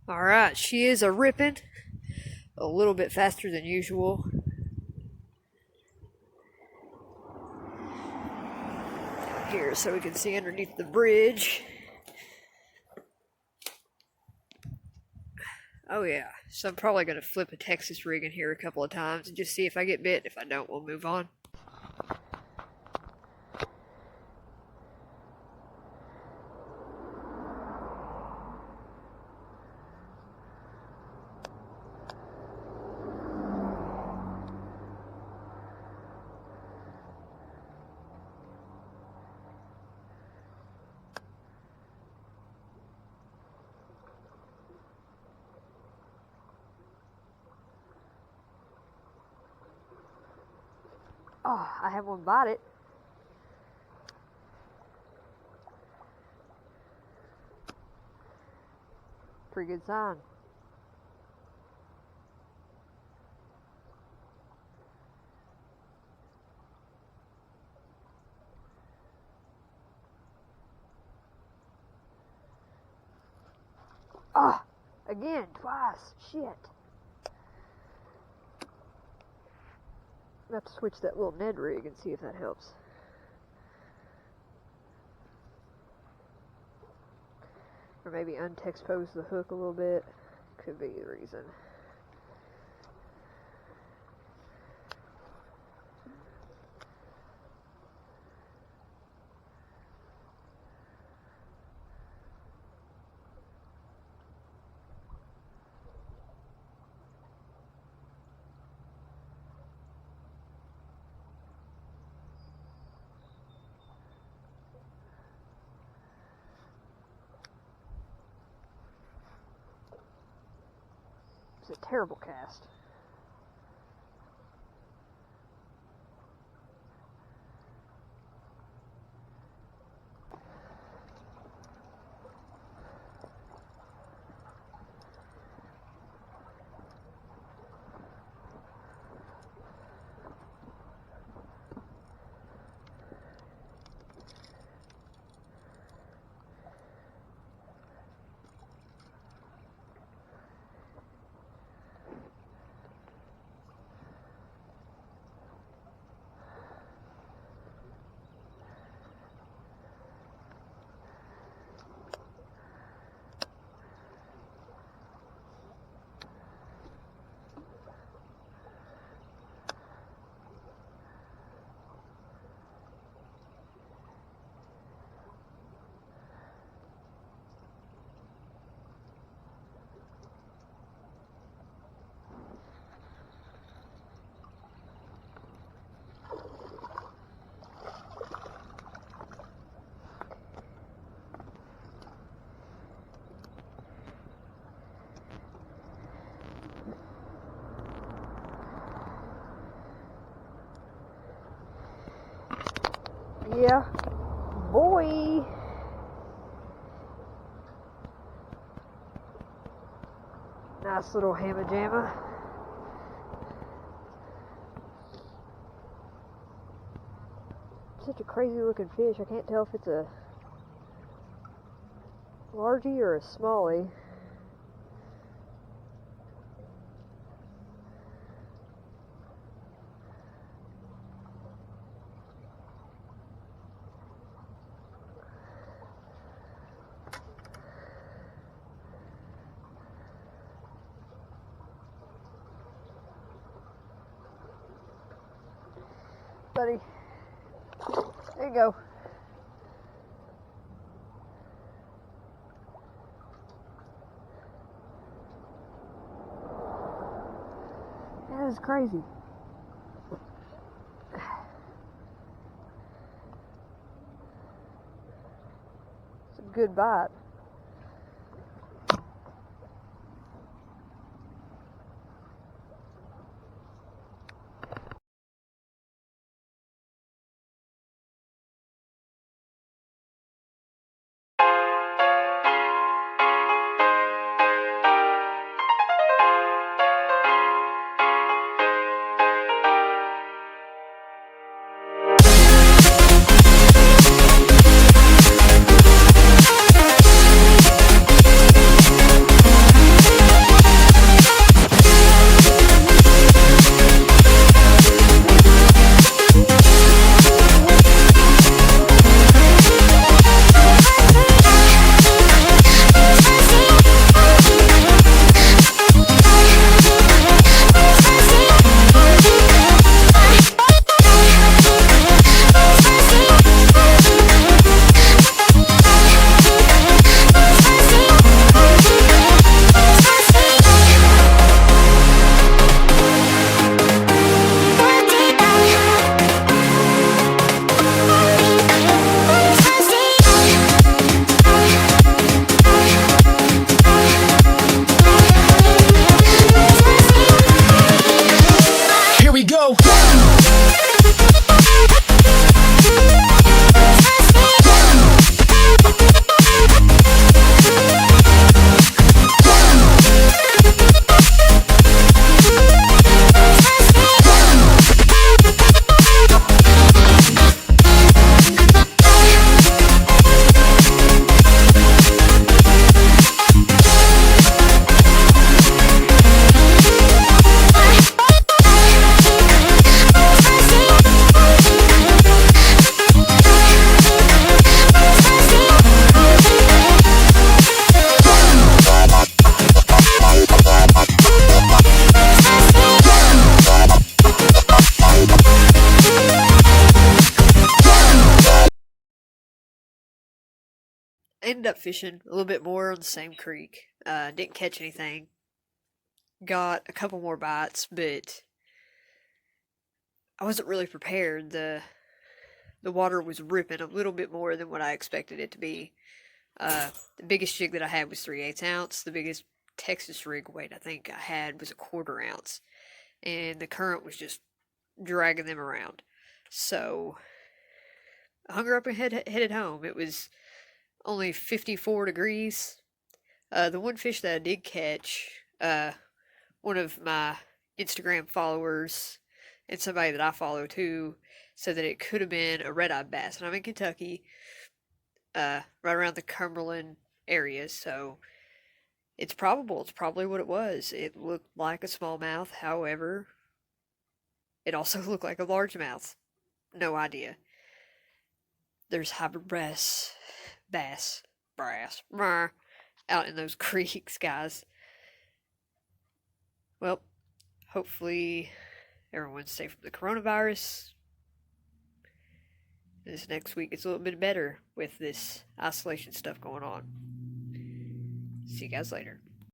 Alright, she is a ripping. A little bit faster than usual. Down here so we can see underneath the bridge. Oh yeah, so I'm probably going to flip a Texas rig in here a couple of times and just see if I get bit. If I don't, we'll move on. Oh, I have one bite it. Pretty good sign. Oh, again, twice. Shit. I'm going to have to switch that little Ned rig and see if that helps. Or maybe untexpose the hook a little bit. Could be the reason. It's a terrible cast. Yeah, boy. Nice little hammer jammer. Such a crazy looking fish. I can't tell if it's a largie or a smallie. Buddy, there you go. That is crazy. It's a good bite. ended up fishing a little bit more on the same creek. Didn't catch anything. Got a couple more bites, but I wasn't really prepared. The water was ripping a little bit more than what I expected it to be. The biggest jig that I had was 3/8 ounce. The biggest Texas rig weight I think I had was a 1/4 ounce. And the current was just dragging them around. So I hung her up and headed home. It was only 54 degrees. The one fish that I did catch, one of my Instagram followers and somebody that I follow too said that it could have been a red-eyed bass. And I'm in Kentucky, right around the Cumberland area, so it's probably what it was. It looked like a smallmouth, however, it also looked like a largemouth. No idea. There's hybrid bass, out in those creeks, guys. Well, hopefully everyone's safe from the coronavirus. This next week gets a little bit better with this isolation stuff going on. See you guys later.